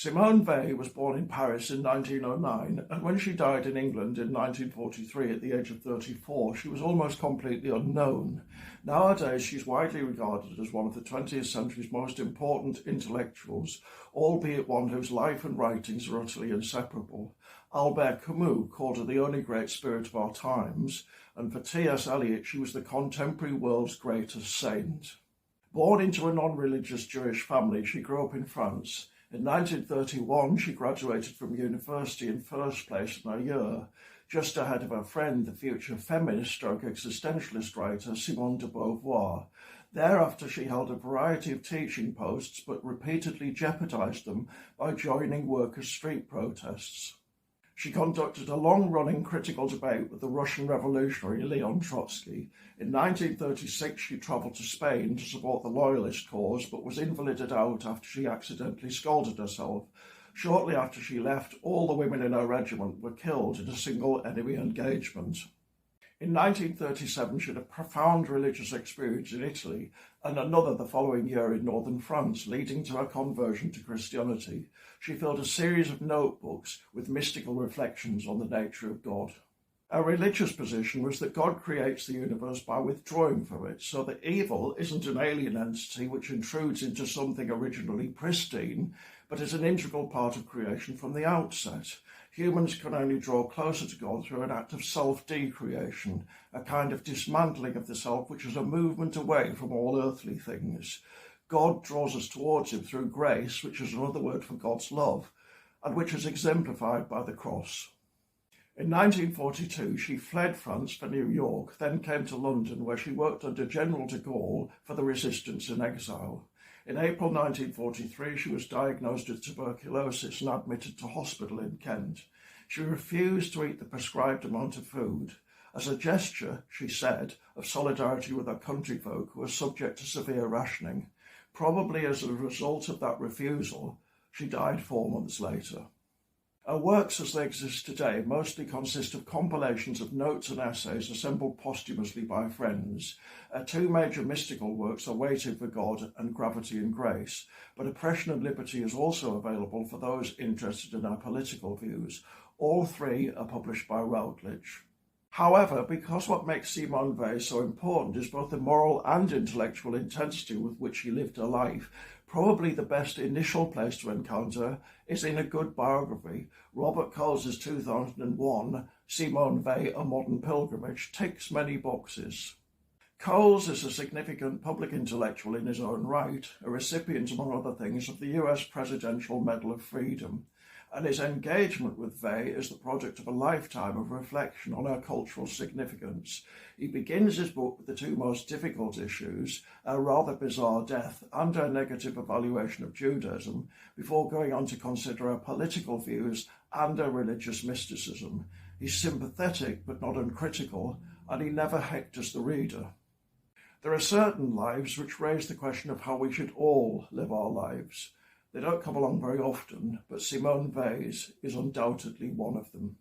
Simone Weil was born in Paris in 1909, and when she died in England in 1943 at the age of 34, she was almost completely unknown. Nowadays, she's widely regarded as one of the 20th century's most important intellectuals, albeit one whose life and writings are utterly inseparable. Albert Camus called her the only great spirit of our times, and for T.S. Eliot, she was the contemporary world's greatest saint. Born into a non-religious Jewish family, she grew up in France. In 1931, she graduated from university in first place in her year, just ahead of her friend, the future feminist-existentialist writer Simone de Beauvoir. Thereafter, she held a variety of teaching posts, but repeatedly jeopardized them by joining workers' street protests. She conducted a long-running critical debate with the Russian revolutionary Leon Trotsky. In 1936, she travelled to Spain to support the Loyalist cause, but was invalided out after she accidentally scalded herself. Shortly after she left, all the women in her regiment were killed in a single enemy engagement. In 1937, she had a profound religious experience in Italy and another the following year in northern France, leading to her conversion to Christianity. She filled a series of notebooks with mystical reflections on the nature of God. Her religious position was that God creates the universe by withdrawing from it, so that evil isn't an alien entity which intrudes into something originally pristine, but is an integral part of creation from the outset. Humans can only draw closer to God through an act of self-decreation, a kind of dismantling of the self which is a movement away from all earthly things. God draws us towards him through grace, which is another word for God's love, and which is exemplified by the cross. In 1942, she fled France for New York, then came to London, where she worked under General de Gaulle for the resistance in exile. In April 1943, she was diagnosed with tuberculosis and admitted to hospital in Kent. She refused to eat the prescribed amount of food. As a gesture, she said, of solidarity with her countryfolk who were subject to severe rationing. Probably as a result of that refusal, she died 4 months later. Her works as they exist today mostly consist of compilations of notes and essays assembled posthumously by friends. Her 2 major mystical works are Waiting for God and Gravity and Grace, but Oppression and Liberty is also available for those interested in her political views. All 3 are published by Routledge. However, because what makes Simone Weil so important is both the moral and intellectual intensity with which she lived her life, probably the best initial place to encounter her is in a good biography. Robert Coles' 2001 Simone Weil, A Modern Pilgrimage, ticks many boxes. Coles is a significant public intellectual in his own right, a recipient, among other things, of the US Presidential Medal of Freedom, and his engagement with Weil is the product of a lifetime of reflection on her cultural significance. He begins his book with the 2 most difficult issues, her rather bizarre death and her negative evaluation of Judaism, before going on to consider her political views and her religious mysticism. He's sympathetic but not uncritical, and he never hectors the reader. There are certain lives which raise the question of how we should all live our lives. They don't come along very often, but Simone Weil's is undoubtedly one of them.